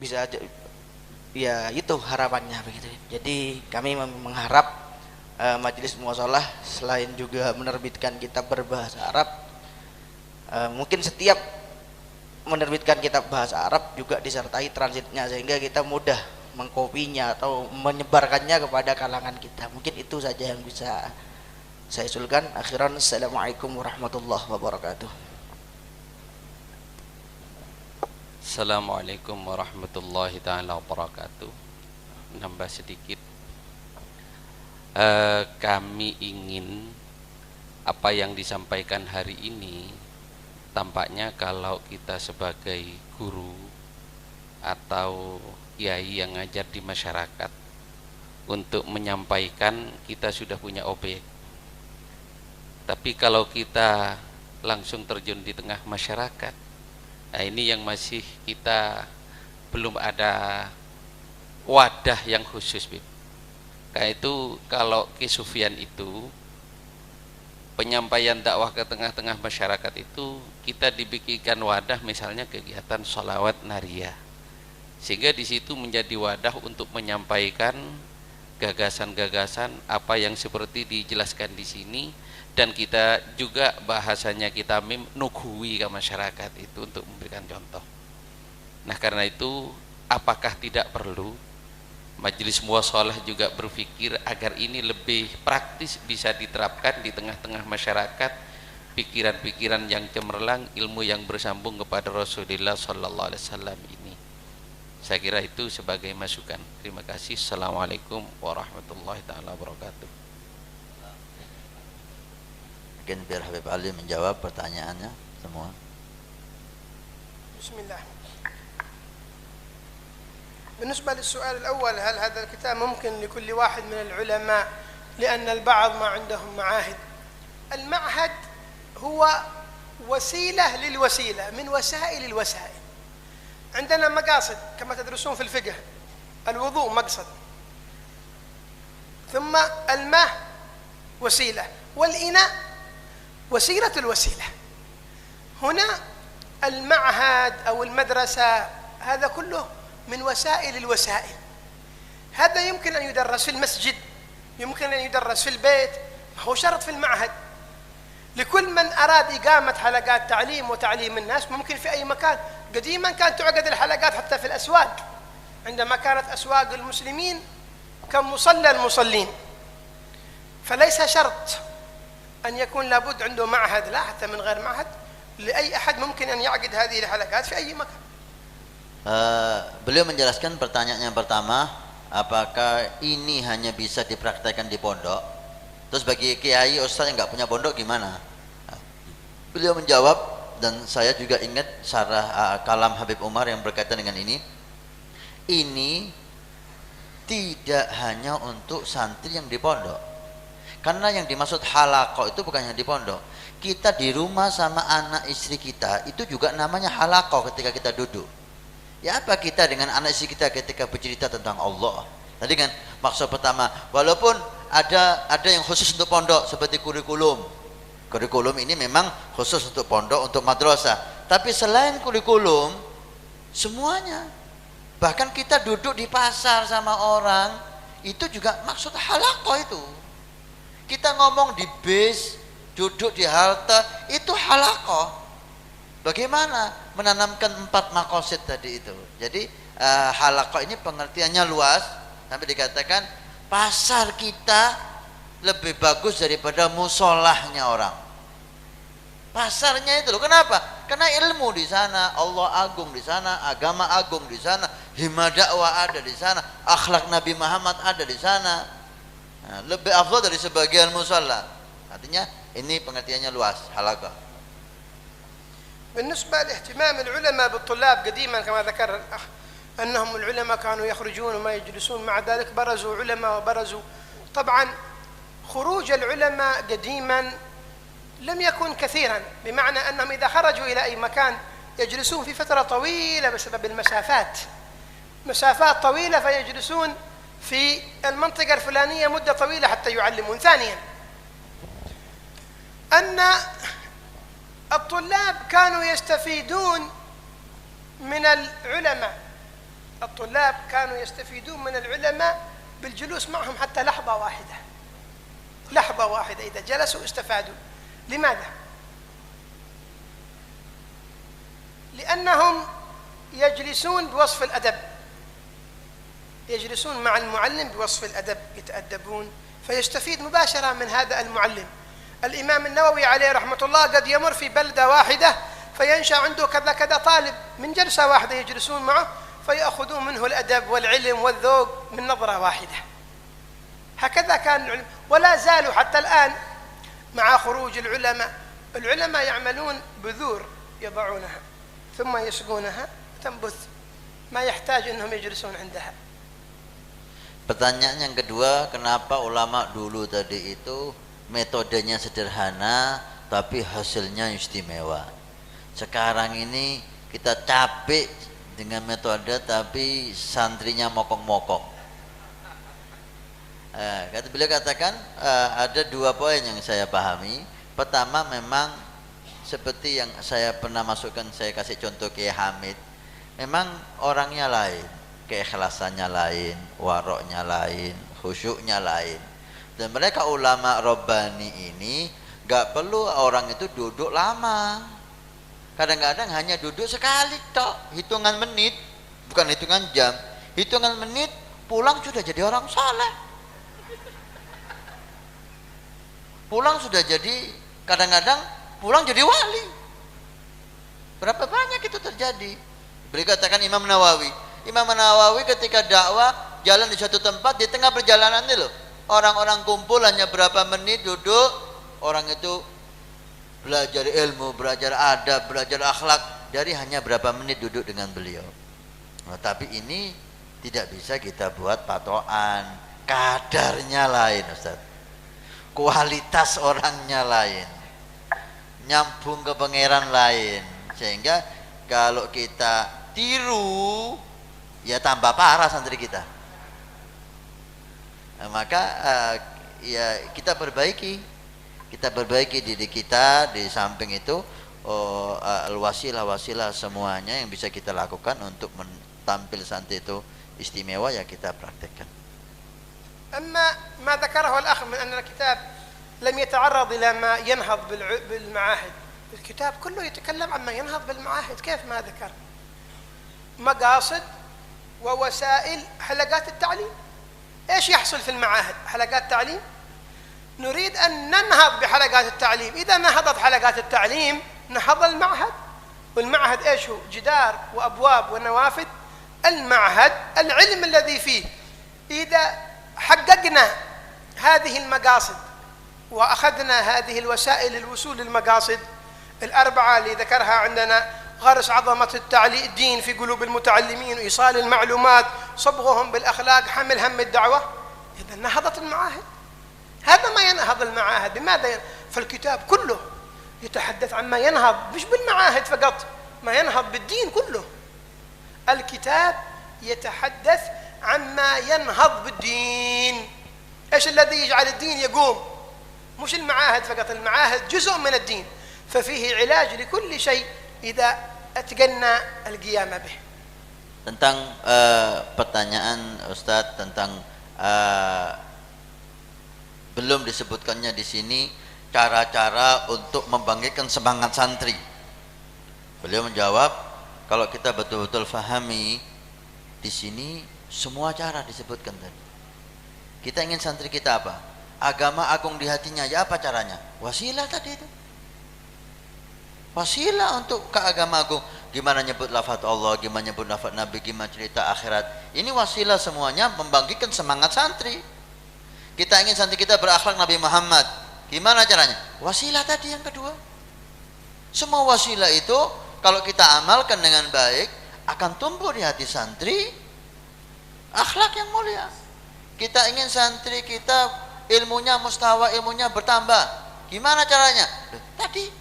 bisa aja ya itu harapannya begitu. Jadi kami mengharap Majelis Muwasalah selain juga menerbitkan kitab berbahasa Arab, mungkin setiap menerbitkan kitab bahasa Arab juga disertai transitnya sehingga kita mudah mengkopinya atau menyebarkannya kepada kalangan kita. Mungkin itu saja yang bisa saya usulkan. Akhiran, assalamualaikum warahmatullahi wabarakatuh. Assalamualaikum warahmatullahi taala wabarakatuh. Nambah sedikit, kami ingin apa yang disampaikan hari ini, tampaknya kalau kita sebagai guru atau kiai yang ngajar di masyarakat, untuk menyampaikan kita sudah punya objek. Tapi kalau kita langsung terjun di tengah masyarakat, nah ini yang masih kita belum ada wadah yang khusus, Bib. Karena itu kalau Ki Sufyan itu penyampaian dakwah ke tengah-tengah masyarakat itu kita dibikinkan wadah, misalnya kegiatan sholawat nariyah, sehingga di situ menjadi wadah untuk menyampaikan gagasan-gagasan apa yang seperti dijelaskan di sini, dan kita juga bahasanya kita nughui ke masyarakat itu untuk memberikan contoh. Nah karena itu apakah tidak perlu Majelis Muwasalah juga berpikir agar ini lebih praktis bisa diterapkan di tengah-tengah masyarakat, pikiran-pikiran yang cemerlang, ilmu yang bersambung kepada Rasulullah sallallahu alaihi wasallam ini. Saya kira itu sebagai masukan. Terima kasih. Assalamualaikum warahmatullahi taala wabarakatuh. Mungkin biar Habib Ali menjawab pertanyaannya semua. Bismillah. بالنسبة للسؤال الأول، هل هذا الكتاب ممكن لكل واحد من العلماء لأن البعض ما عندهم معاهد؟ المعهد هو وسيلة للوسيلة من وسائل الوسائل. عندنا مقاصد كما تدرسون في الفقه، الوضوء مقصد، ثم الماء وسيلة، والإناء وسيلة الوسيلة. هنا المعهد أو المدرسة هذا كله من وسائل الوسائل. هذا يمكن أن يدرس في المسجد، يمكن أن يدرس في البيت، هو شرط في المعهد. لكل من أراد إقامة حلقات تعليم وتعليم الناس ممكن في أي مكان. قديما كانت تعقد الحلقات حتى في الأسواق، عندما كانت أسواق المسلمين كمصلى المصلين، فليس شرط أن يكون لابد عنده معهد، لا، حتى من غير معهد لأي أحد ممكن أن يعقد هذه الحلقات في أي مكان. Beliau menjelaskan pertanyaan yang pertama, apakah ini hanya bisa dipraktekkan di pondok? Terus bagi kiai ustaz yang nggak punya pondok gimana? Beliau menjawab, dan saya juga ingat syarah kalam Habib Umar yang berkaitan dengan ini tidak hanya untuk santri yang di pondok, karena yang dimaksud halaqah itu bukan yang di pondok. Kita di rumah sama anak istri kita itu juga namanya halaqah ketika kita duduk. Ya apa kita dengan anak istri kita ketika bercerita tentang Allah? Tadi kan maksud pertama, walaupun ada yang khusus untuk pondok seperti kurikulum. Kurikulum ini memang khusus untuk pondok, untuk madrasah. Tapi selain kurikulum, semuanya. Bahkan kita duduk di pasar sama orang, itu juga maksud halaqah itu. Kita ngomong di bis, duduk di halte, itu halaqah. Bagaimana menanamkan 4 maqasid tadi itu. Jadi halaqah ini pengertiannya luas, sampai dikatakan pasar kita lebih bagus daripada musolahnya orang. Pasarnya itu loh. Kenapa? Karena ilmu di sana, Allah agung di sana, agama agung di sana, himma dakwah ada di sana, akhlak Nabi Muhammad ada di sana. Nah, lebih afdal dari sebagian musola. Artinya ini pengertiannya luas, halaqah. بالنسبة لاهتمام العلماء بالطلاب قديما كما ذكر الأخ أنهم العلماء كانوا يخرجون وما يجلسون، مع ذلك برزوا علماء وبرزوا. طبعا خروج العلماء قديما لم يكن كثيرا، بمعنى أنهم إذا خرجوا إلى أي مكان يجلسون في فترة طويلة بسبب المسافات، مسافات طويلة، فيجلسون في المنطقة الفلانية مدة طويلة حتى يعلمون. ثانيا أن الطلاب كانوا يستفيدون من العلماء الطلاب كانوا يستفيدون من العلماء بالجلوس معهم حتى لحظة واحدة، لحظة واحدة إذا جلسوا استفادوا. لماذا؟ لأنهم يجلسون بوصف الأدب، يجلسون مع المعلم بوصف الأدب، يتأدبون فيستفيد مباشرة من هذا المعلم. الإمام النووي عليه رحمة الله قد يمر في بلدة واحدة فينشأ عنده كذا كذا طالب، من جلسة واحدة يجلسون معه فيأخذون منه الأدب والعلم والذوق من نظرة واحدة. هكذا كان العلم، ولا زالوا حتى الآن مع خروج العلماء. العلماء يعملون بذور يضعونها ثم يسقونها تنبت، ما يحتاج أنهم يجلسون عندها. Pertanyaan yang kedua, kenapa ulama dulu tadi itu metodenya sederhana tapi hasilnya istimewa? Sekarang ini kita capek dengan metode tapi santrinya mokok-mokok. Beliau katakan ada dua poin yang saya pahami. Pertama, memang seperti yang saya pernah masukkan, saya kasih contoh Kiai Hamid, memang orangnya lain, keikhlasannya lain, waroknya lain, khusyuknya lain. Dan mereka ulama Rabbani ini gak perlu orang itu duduk lama. Kadang-kadang hanya duduk sekali tok, hitungan menit, bukan hitungan jam, hitungan menit pulang sudah jadi orang saleh. Pulang sudah jadi, kadang-kadang pulang jadi wali. Berapa banyak itu terjadi? Beliau katakan Imam Nawawi. Imam Nawawi ketika dakwah jalan di suatu tempat, di tengah perjalanan ini loh, orang-orang kumpul hanya berapa menit duduk, orang itu belajar ilmu, belajar adab, belajar akhlak dari hanya berapa menit duduk dengan beliau. Nah, tapi ini tidak bisa kita buat patokan, kadarnya lain, Ustaz. Kualitas orangnya lain, nyambung ke pangeran lain, sehingga kalau kita tiru ya tambah parah santri kita. Nah, maka ya kita perbaiki diri kita. Di samping itu wasilah semuanya yang bisa kita lakukan untuk tampil santri itu istimewa ya kita praktekkan. أما ما ذكره الأخ من أن الكتاب لم يتعرض إلى ما ينهض بالمعاهد، الكتاب كله يتكلم عما ينهض بالمعاهد. كيف ما ذكر؟ مقاصد ووسائل حلقات التعليم. إيش يحصل في المعاهد؟ حلقات تعليم. نريد أن ننهض بحلقات التعليم. إذا نهضت حلقات التعليم نهض المعهد. والمعهد إيش هو؟ جدار وأبواب ونوافذ. المعهد العلم الذي فيه. إذا حققنا هذه المقاصد وأخذنا هذه الوسائل الوصول للمقاصد الأربعة اللي ذكرها عندنا، غرس عظمة الدين في قلوب المتعلمين، إيصال المعلومات، صبغهم بالأخلاق، حمل هم الدعوة، إذا نهضت المعاهد. هذا ما ينهض المعاهد. بماذا فالكتاب كله يتحدث عما ينهض، مش بالمعاهد فقط، ما ينهض بالدين كله. الكتاب يتحدث عما ينهض بالدين. ايش الذي يجعل الدين يقوم؟ مش المعاهد فقط، المعاهد جزء من الدين، ففيه علاج لكل شيء إذا أتقنا القيام به. Tentang pertanyaan Ustadz tentang belum disebutkannya di sini cara-cara untuk membangkitkan semangat santri. Beliau menjawab, kalau kita betul-betul fahami di sini semua cara disebutkan tadi. Kita ingin santri kita apa? Agama agung di hatinya, ya apa caranya? Wasilah tadi itu. Wasilah untuk ke agama agung. Gimana nyebut lafaz Allah, gimana nyebut lafaz Nabi, gimana cerita akhirat. Ini wasilah semuanya membangkitkan semangat santri. Kita ingin santri kita berakhlak Nabi Muhammad. Gimana caranya? Wasilah tadi yang kedua. Semua wasilah itu kalau kita amalkan dengan baik akan tumbuh di hati santri akhlak yang mulia. Kita ingin santri kita ilmunya mustawa, ilmunya bertambah. Gimana caranya? Tadi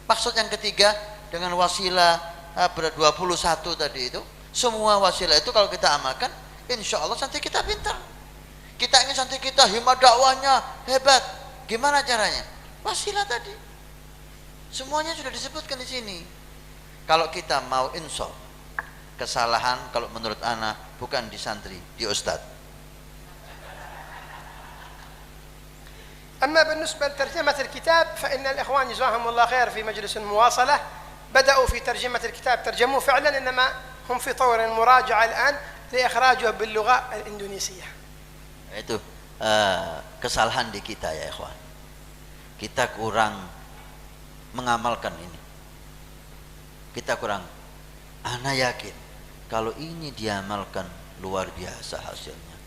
maksud yang ketiga dengan wasilah 21 tadi itu. Semua wasilah itu kalau kita amalkan, insya Allah santri kita pintar. Kita ingin santri kita himmat dakwahnya hebat. Gimana caranya? Wasilah tadi. Semuanya sudah disebutkan di sini. Kalau kita mau insaf, kesalahan kalau menurut ana bukan di santri, di ustadz. أما بالنسبة لترجمة الكتاب فإن الإخوان جزاهم الله خير في مجلس المواصلة بدأوا في ترجمة الكتاب، ترجموه فعلا، إنما هم في طور المراجعة الآن لإخراجه باللغة الإندونيسية. Itu kesalahan di kita ya ikhwan. Kita kurang mengamalkan ini. Kita kurang. Ana yakin kalau ini diamalkan luar biasa hasilnya.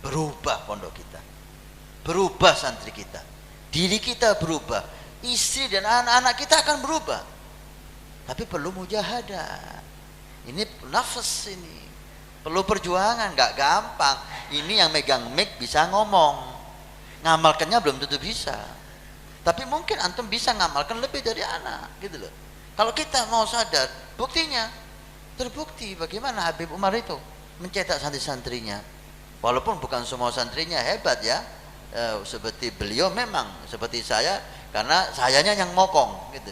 Berubah pondok kita. Berubah santri kita, diri kita berubah, istri dan anak-anak kita akan berubah. Tapi perlu mujahadah. Ini nafas, ini perlu perjuangan, nggak gampang. Ini yang megang mic bisa ngomong, ngamalkannya belum tentu bisa. Tapi mungkin antum bisa ngamalkan lebih dari anak, gitu loh. Kalau kita mau sadar, buktinya terbukti bagaimana Habib Umar itu mencetak santri-santrinya. Walaupun bukan semua santrinya hebat ya. Seperti beliau memang seperti saya, karena sayanya yang mokong gitu.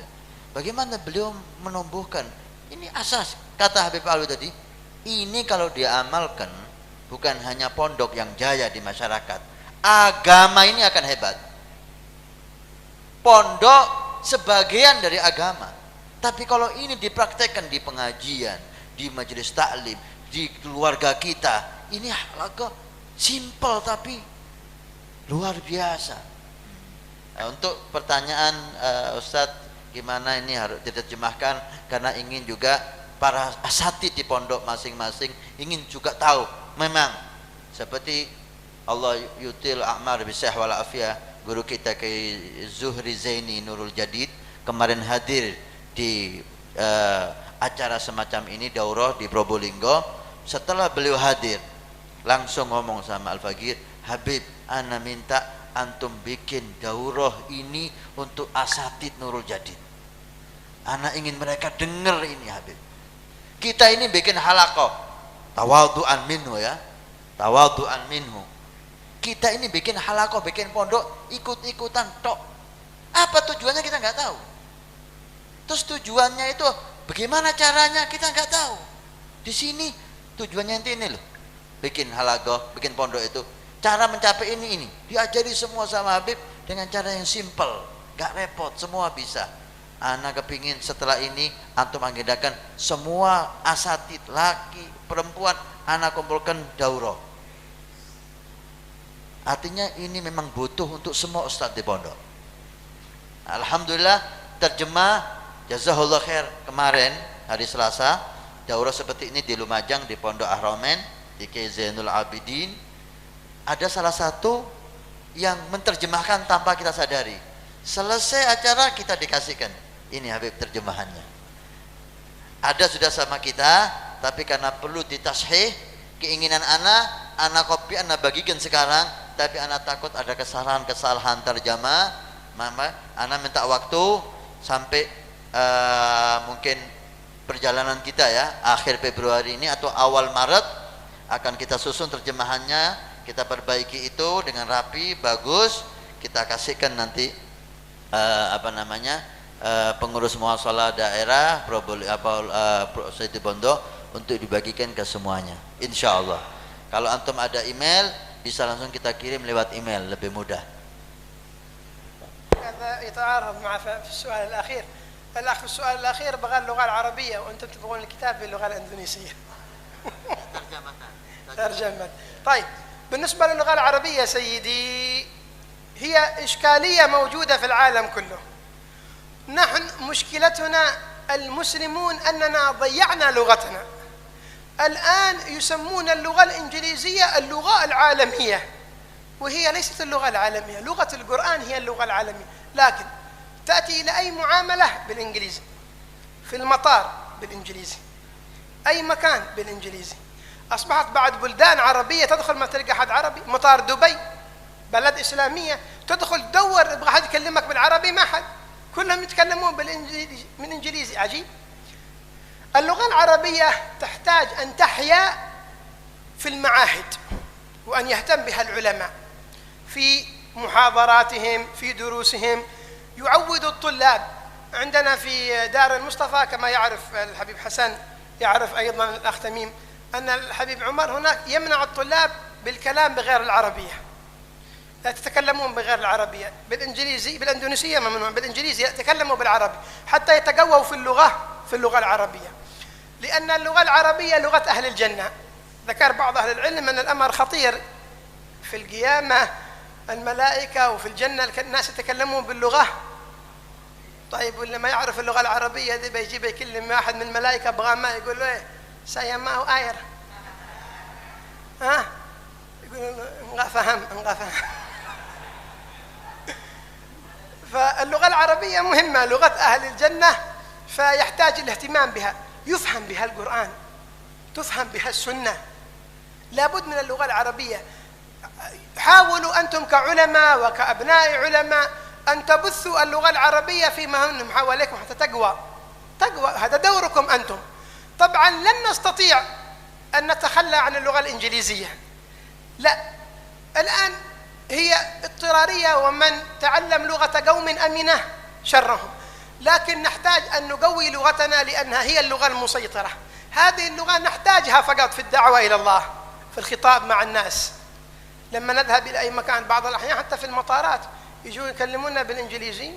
Bagaimana beliau menumbuhkan ini asas, kata Habib Alwi tadi, ini kalau diamalkan bukan hanya pondok yang jaya di masyarakat, agama ini akan hebat. Pondok sebagian dari agama, tapi kalau ini dipraktekkan di pengajian, di majelis taklim, di keluarga kita, ini agak simple tapi luar biasa. Untuk pertanyaan Ustadz, gimana ini harus diterjemahkan, karena ingin juga para asatidz di pondok masing-masing ingin juga tahu. Memang seperti Allah yutil a'mar bisih wal afiyah, guru kita Kiai Zuhri Zaini Nurul Jadid kemarin hadir di acara semacam ini, daurah di Probolinggo. Setelah beliau hadir langsung ngomong sama Al-Faqir, Habib, ana minta antum bikin daurah ini untuk asatidz Nurul Jadid. Ana ingin mereka dengar ini Habib. Kita ini bikin halaqah tawadhu'an minhu ya. Tawadhu'an minhu. Kita ini bikin halaqah, bikin pondok ikut-ikutan tok. Apa tujuannya kita nggak tahu. Terus tujuannya itu bagaimana caranya kita nggak tahu. Di sini tujuannya ini loh. Bikin halaqah, bikin pondok itu. Cara mencapai ini diajari semua sama Habib dengan cara yang simple, gak repot, semua bisa. Ana kepingin setelah ini antum agendakan semua asatidz laki perempuan ana kumpulkan daurah. Artinya ini memang butuh untuk semua ustadz di pondok. Alhamdulillah terjemah, jazakallah khair, kemarin hari Selasa daurah seperti ini di Lumajang di Pondok Ahramen di Kiai Zainul Abidin. Ada salah satu yang menerjemahkan tanpa kita sadari. Selesai acara kita dikasihkan, ini Habib terjemahannya. Ada sudah sama kita, tapi karena perlu ditashih, keinginan ana kopi ana bagikan sekarang, tapi ana takut ada kesalahan terjemah. Mama, ana minta waktu sampai mungkin perjalanan kita ya, akhir Februari ini atau awal Maret akan kita susun terjemahannya. Kita perbaiki itu dengan rapi, bagus, kita kasihkan nanti pengurus muasalah daerah Siti Bondo untuk dibagikan ke semuanya, insya Allah. Kalau antum ada email bisa langsung kita kirim lewat email, lebih mudah. هذا يتعارض مع في السؤال الأخير. الأخ في السؤال الأخير بغى اللغة العربية وأنتم تبغون الكتاب باللغة الإندونيسية. ترجمة. طيب بالنسبة للغة العربية سيدي هي إشكالية موجودة في العالم كله. نحن مشكلتنا المسلمون أننا ضيعنا لغتنا. الآن يسمون اللغة الإنجليزية اللغة العالمية، وهي ليست اللغة العالمية. لغة القرآن هي اللغة العالمية، لكن تأتي إلى أي معاملة بالإنجليزي، في المطار بالإنجليزي، أي مكان بالإنجليزي. أصبحت بعد بلدان عربية تدخل ما تلقى أحد عربي. مطار دبي بلد إسلامية تدخل تدور يبغى أحد يكلمك بالعربي، ما حد، كلهم يتكلمون بالإنجليزي من إنجليزي. عجيب. اللغة العربية تحتاج أن تحيا في المعاهد وأن يهتم بها العلماء في محاضراتهم في دروسهم، يعودوا الطلاب. عندنا في دار المصطفى كما يعرف الحبيب حسن يعرف أيضا الأخ تميم أن الحبيب عمر هناك يمنع الطلاب بالكلام بغير العربية، لا تتكلمون بغير العربية، بالإنجليزي بالإندونيسية ممنوع، بالإنجليزي يتكلموا بالعربي حتى يتقووا في اللغة العربية، لأن اللغة العربية لغة أهل الجنة. ذكر بعض أهل العلم أن الأمر خطير في القيامة، الملائكة وفي الجنة الناس يتكلمون باللغة. طيب واللي ما يعرف اللغة العربية دي بيجي يكلم واحد من الملائكة بغى ما يقول له إيه سايا ما هو آير، ها يقول انغا فهم. فاللغة العربية مهمة، لغة أهل الجنة، فيحتاج الاهتمام بها، يفهم بها القرآن، تفهم بها السنة، لابد من اللغة العربية. حاولوا أنتم كعلماء وكأبناء علماء أن تبثوا اللغة العربية فيما هم حواليكم حتى تقوى، هذا دوركم أنتم. طبعا لن نستطيع أن نتخلى عن اللغة الإنجليزية، لا، الآن هي اضطرارية، ومن تعلم لغة قوم أمنه شرهم، لكن نحتاج أن نقوي لغتنا لأنها هي اللغة المسيطرة. هذه اللغة نحتاجها فقط في الدعوة إلى الله، في الخطاب مع الناس. لما نذهب إلى أي مكان بعض الأحيان حتى في المطارات يجوا يكلمونا بالإنجليزي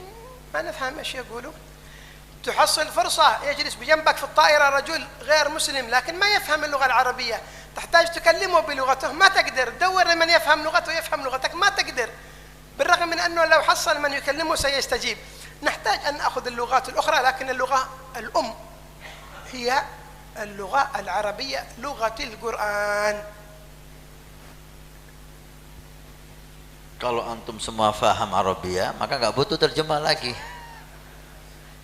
ما نفهم إيش يقولوا. تحصل فرصة يجلس بجنبك في الطائرة رجل غير مسلم لكن ما يفهم اللغة العربية، تحتاج تكلمه بلغته، ما تقدر. دور من يفهم لغته يفهم لغتك، ما تقدر، بالرغم من أنه لو حصل من يكلمه سيستجيب. نحتاج أن نأخذ اللغات الأخرى، لكن اللغة الأم هي اللغة العربية، لغة القرآن. Kalau antum semua faham Arabia, maka nggak butuh terjemah lagi.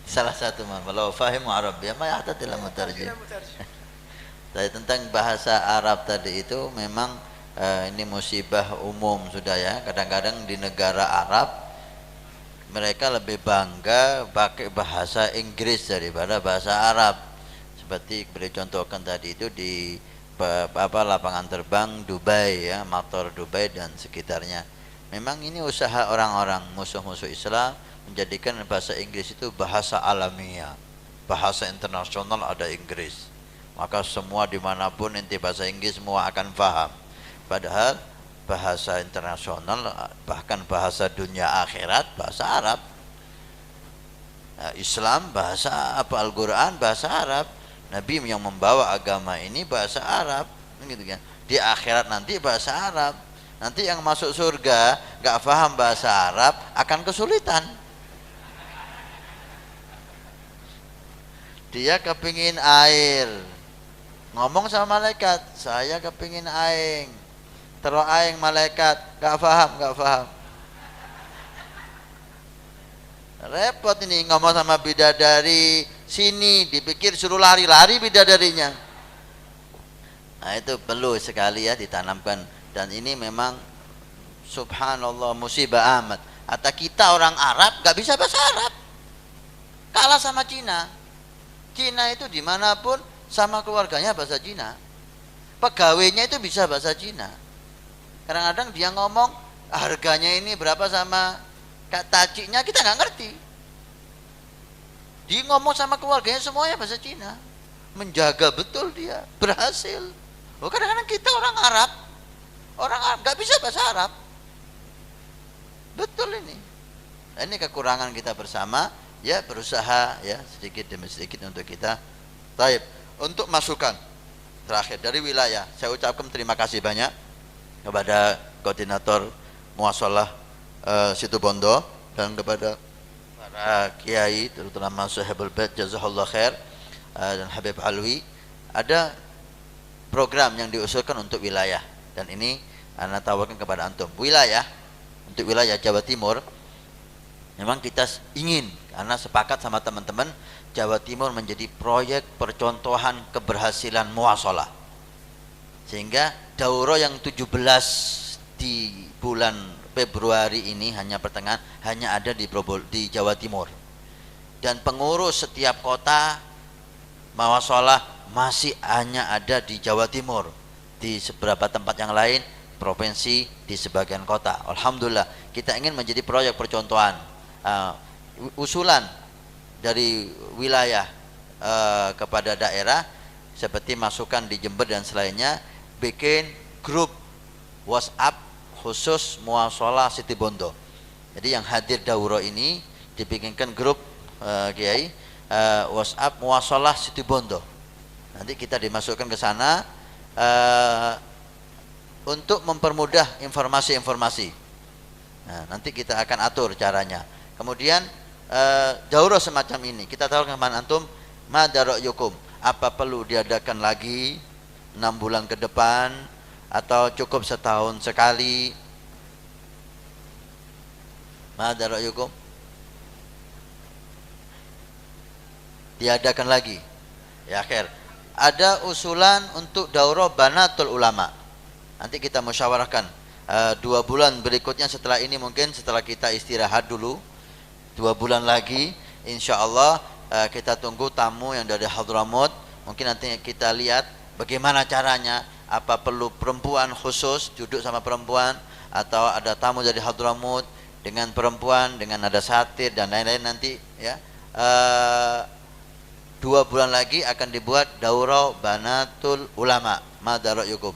Salah satu mah, kalau fahimu Arabia, ma yahtadil mutarjim. Tadi tentang bahasa Arab tadi itu memang ini musibah umum sudah ya. Kadang-kadang di negara Arab mereka lebih bangga pakai bahasa Inggris daripada bahasa Arab. Seperti beri contohkan tadi itu di lapangan terbang Dubai ya, Mator Dubai dan sekitarnya. Memang ini usaha orang-orang musuh-musuh Islam menjadikan bahasa Inggris itu bahasa alamiah, bahasa internasional ada Inggris, maka semua dimanapun inti bahasa Inggris semua akan paham. Padahal bahasa internasional bahkan bahasa dunia akhirat bahasa Arab. Nah, Islam bahasa apa, Al-Quran bahasa Arab, Nabi yang membawa agama ini bahasa Arab, gitu kan. Di akhirat nanti bahasa Arab. Nanti yang masuk surga nggak paham bahasa Arab akan kesulitan. Dia kepingin air, ngomong sama malaikat, saya kepingin aing. Terus aing malaikat nggak paham. Repot ini ngomong sama bidadari sini, dipikir suruh lari-lari bidadarinya. Nah itu perlu sekali ya ditanamkan. Dan ini memang subhanallah musibah amat. Atau kita orang Arab gak bisa bahasa Arab, kalah sama Cina. Cina itu dimanapun sama keluarganya bahasa Cina, pegawainya itu bisa bahasa Cina. Kadang-kadang dia ngomong harganya ini berapa sama taciknya kita gak ngerti. Dia ngomong sama keluarganya semuanya bahasa Cina, menjaga betul dia, berhasil. Kadang-kadang kita orang Arab nggak bisa bahasa Arab, betul ini. Nah, ini kekurangan kita bersama ya, berusaha ya sedikit demi sedikit untuk kita. Taib, untuk masukan terakhir dari wilayah, saya ucapkan terima kasih banyak kepada koordinator muassalah Situbondo dan kepada para kiai terutama Sahibul Bait jazakallah khair dan Habib Alwi. Ada program yang diusulkan untuk wilayah, dan ini ana tawarkan kepada antum. Untuk wilayah Jawa Timur memang kita ingin, karena sepakat sama teman-teman, Jawa Timur menjadi proyek percontohan keberhasilan muassalah, sehingga daurah yang 17 di bulan Februari ini hanya pertengahan hanya ada di Jawa Timur, dan pengurus setiap kota muassalah masih hanya ada di Jawa Timur. Di beberapa tempat yang lain provinsi, di sebagian kota. Alhamdulillah kita ingin menjadi proyek percontohan. Usulan dari wilayah kepada daerah seperti masukan di Jember dan selainnya, bikin grup WhatsApp khusus Muwasalah Situbondo. Jadi yang hadir daurah ini dibikinkan grup Kiai WhatsApp Muwasalah Situbondo. Nanti kita dimasukkan ke sana untuk mempermudah informasi-informasi. Nah, nanti kita akan atur caranya. Kemudian daurah semacam ini kita tahu kepada antum, madara'yukum, apa perlu diadakan lagi 6 bulan ke depan atau cukup setahun sekali? Madara'yukum, diadakan lagi. Ya akhir ada usulan untuk daurah Banatul Ulama. Nanti kita musyawarahkan 2 bulan berikutnya setelah ini, mungkin setelah kita istirahat dulu 2 bulan lagi, insya Allah kita tunggu tamu yang dari Hadramut. Mungkin nanti kita lihat bagaimana caranya, apa perlu perempuan khusus duduk sama perempuan, atau ada tamu dari Hadramut dengan perempuan dengan nada satir dan lain-lain. Nanti ya 2 bulan lagi akan dibuat daurah Banatul Ulama. Madara'yukum.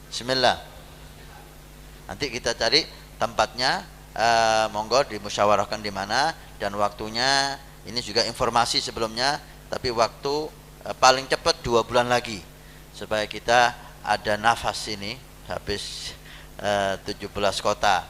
Bismillah. Nanti kita cari tempatnya, monggo dimusyawarahkan di mana dan waktunya. Ini juga informasi sebelumnya, tapi waktu paling cepat 2 bulan lagi supaya kita ada nafas ini habis 17 kota.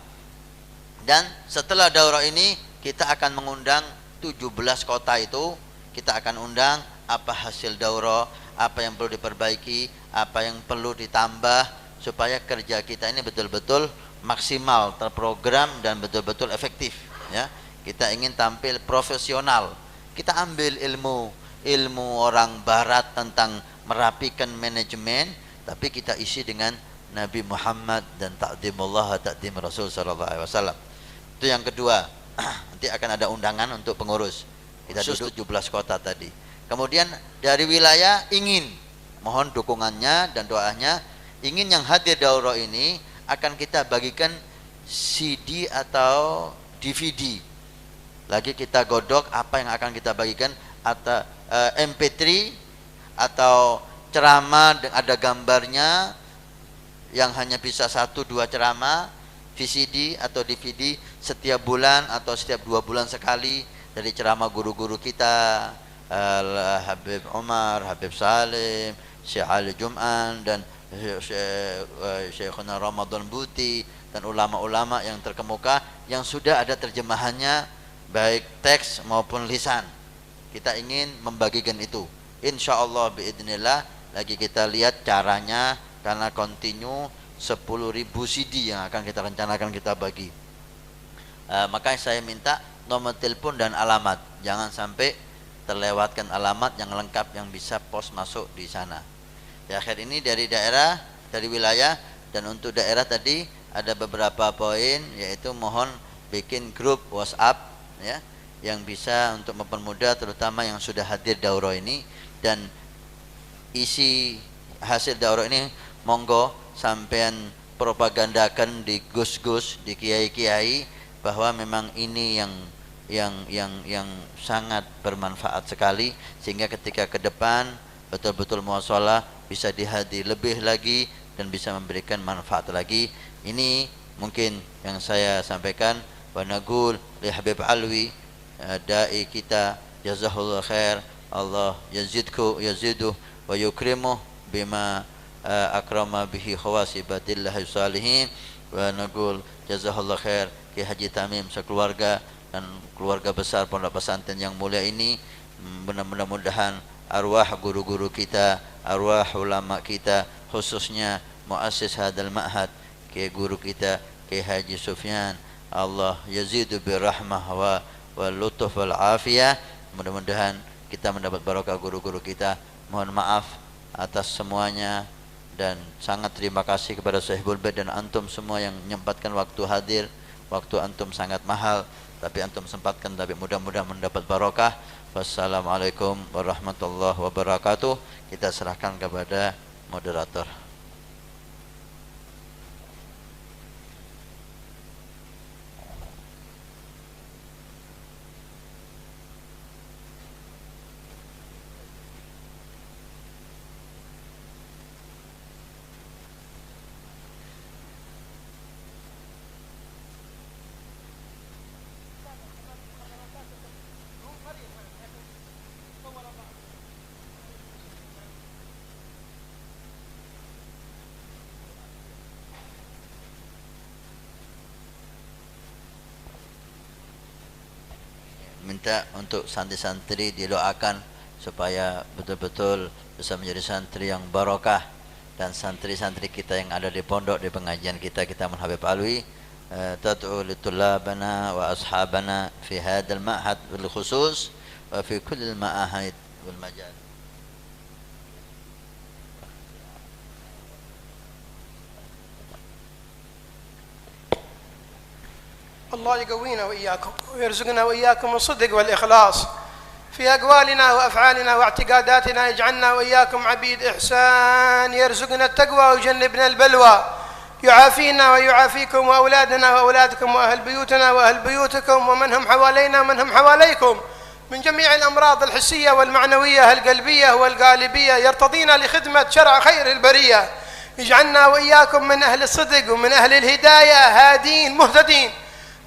Dan setelah daurah ini kita akan mengundang 17 kota itu, kita akan undang apa hasil daurah, apa yang perlu diperbaiki, apa yang perlu ditambah supaya kerja kita ini betul-betul maksimal, terprogram dan betul-betul efektif ya. Kita ingin tampil profesional. Kita ambil ilmu orang barat tentang merapikan manajemen, tapi kita isi dengan Nabi Muhammad dan ta'zimullah ta'zim Rasul sallallahu alaihi wasallam. Itu yang kedua. Nanti akan ada undangan untuk pengurus. Kita duduk 17 kota tadi. Kemudian dari wilayah ingin mohon dukungannya dan doanya, ingin yang hadir daurah ini akan kita bagikan CD atau DVD. Lagi kita godok apa yang akan kita bagikan, atau MP3 atau ceramah ada gambarnya yang hanya bisa 1-2 ceramah, VCD atau DVD setiap bulan atau setiap 2 bulan sekali dari ceramah guru-guru kita, Habib Umar, Habib Salim, Syekh Ali Jum'an dan Syekhuna Ramadan Buti dan ulama-ulama yang terkemuka yang sudah ada terjemahannya baik teks maupun lisan. Kita ingin membagikan itu. Insyaallah biidznillah, lagi kita lihat caranya karena kontinu 10.000 CD yang akan kita rencanakan kita bagi. Makanya saya minta nomor telepon dan alamat. Jangan sampai terlewatkan alamat yang lengkap yang bisa pos masuk di sana. Ya, akhir ini dari daerah, dari wilayah, dan untuk daerah tadi ada beberapa poin, yaitu mohon bikin grup WhatsApp ya, yang bisa untuk mempermudah terutama yang sudah hadir daurah ini, dan isi hasil daurah ini monggo sampean propagandakan di gus-gus, di kiai-kiai, bahwa memang ini yang sangat bermanfaat sekali, sehingga ketika ke depan betul-betul muwasalah bisa dihadir lebih lagi dan bisa memberikan manfaat lagi. Ini mungkin yang saya sampaikan. Wa naqul li Habib Alwi, dai kita, jazahullah khair, Allah yaziduh wa yukrimuh bima akrama bihi khawasibatillahi salihin. Wa naqul jazahullah khair Ki Haji Tamim sekeluarga dan keluarga besar pondok pesantren yang mulia ini. Mudah-mudahan arwah guru-guru kita, arwah ulama kita, khususnya muassis hadal ma'had, Ki guru kita Ki Haji Sufyan, Allah yazidu birahmah wa lutuf wal afiyah. Mudah-mudahan kita mendapat barokah guru-guru kita. Mohon maaf atas semuanya dan sangat terima kasih kepada Sahibul Bait dan antum semua yang menyempatkan waktu hadir. Waktu antum sangat mahal, tapi antum sempatkan, tapi mudah-mudahan mendapat barokah. Wassalamualaikum warahmatullahi wabarakatuh. Kita serahkan kepada moderator. minta untuk santri-santri didoakan supaya betul-betul bisa menjadi santri yang barokah, dan santri-santri kita yang ada di pondok di pengajian kita Kitab Habib Alwi tad'u litulabana wa ashabana fi hadzal ma'had bil khusus wa fi kulli al ma'ahid wal majal. الله يقوينا وإياكم ويرزقنا وإياكم الصدق والإخلاص في أقوالنا وأفعالنا واعتقاداتنا. يجعلنا وإياكم عبيد إحسان، يرزقنا التقوى ويجنبنا البلوى، يعافينا ويعافيكم وأولادنا وأولادكم وأهل بيوتنا وأهل بيوتكم ومن هم حوالينا ومن هم حواليكم من جميع الأمراض الحسية والمعنوية القلبية والقالبية. يرتضينا لخدمة شرع خير البرية. يجعلنا وإياكم من أهل الصدق ومن أهل الهداية، هادين مهتدين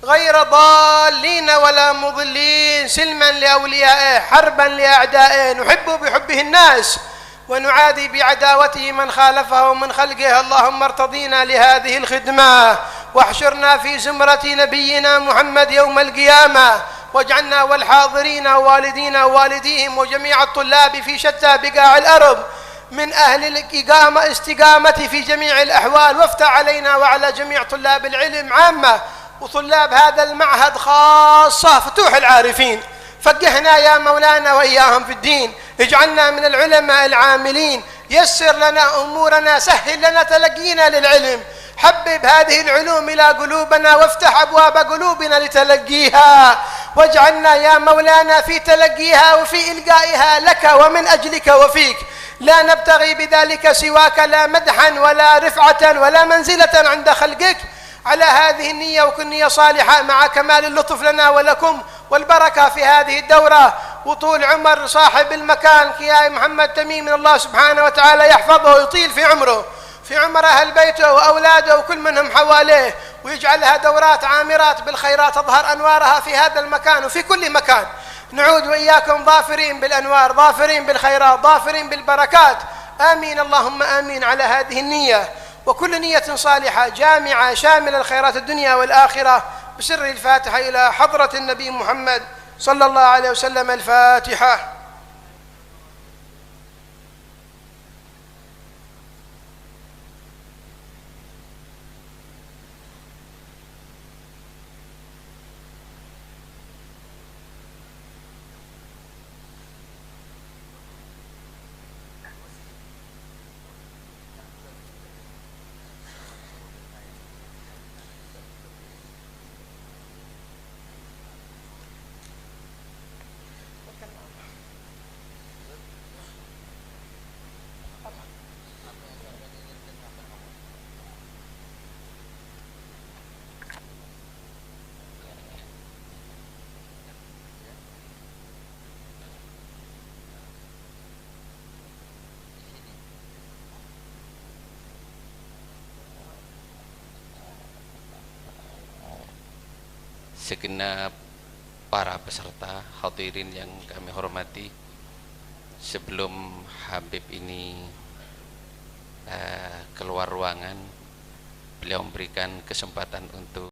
غير ضالين ولا مضلين، سلما لأوليائه حربا لأعدائه. نحب بحبه الناس ونعادي بعداوته من خالفه ومن خلقه. اللهم ارتضينا لهذه الخدمة واحشرنا في زمرة نبينا محمد يوم القيامة، واجعلنا والحاضرين ووالدينا ووالديهم وجميع الطلاب في شتى بقاع الأرض من أهل الاستقامة في جميع الأحوال. وافتح علينا وعلى جميع طلاب العلم عامة وطلاب هذا المعهد خاصة فتوح العارفين. فقهنا يا مولانا وإياهم في الدين، اجعلنا من العلماء العاملين، يسر لنا أمورنا، سهل لنا تلقينا للعلم، حبب هذه العلوم إلى قلوبنا وافتح أبواب قلوبنا لتلقيها، واجعلنا يا مولانا في تلقيها وفي إلقائها لك ومن أجلك وفيك. لا نبتغي بذلك سواك، لا مدحا ولا رفعة ولا منزلة عند خلقك. على هذه النية وكن نية صالحة مع كمال اللطف لنا ولكم والبركة في هذه الدورة وطول عمر صاحب المكان يا محمد تميم، من الله سبحانه وتعالى يحفظه ويطيل في عمره، في عمر أهل بيته وأولاده وكل منهم حواليه، ويجعلها دورات عامرات بالخيرات تظهر أنوارها في هذا المكان وفي كل مكان. نعود وإياكم ظافرين بالأنوار، ظافرين بالخيرات، ظافرين بالبركات. آمين اللهم آمين على هذه النية وكل نية صالحة جامعة شاملة الخيرات الدنيا والآخرة. بسر الفاتحة إلى حضرة النبي محمد صلى الله عليه وسلم. الفاتحة. Segenap para peserta hadirin yang kami hormati, sebelum Habib ini keluar ruangan, beliau memberikan kesempatan untuk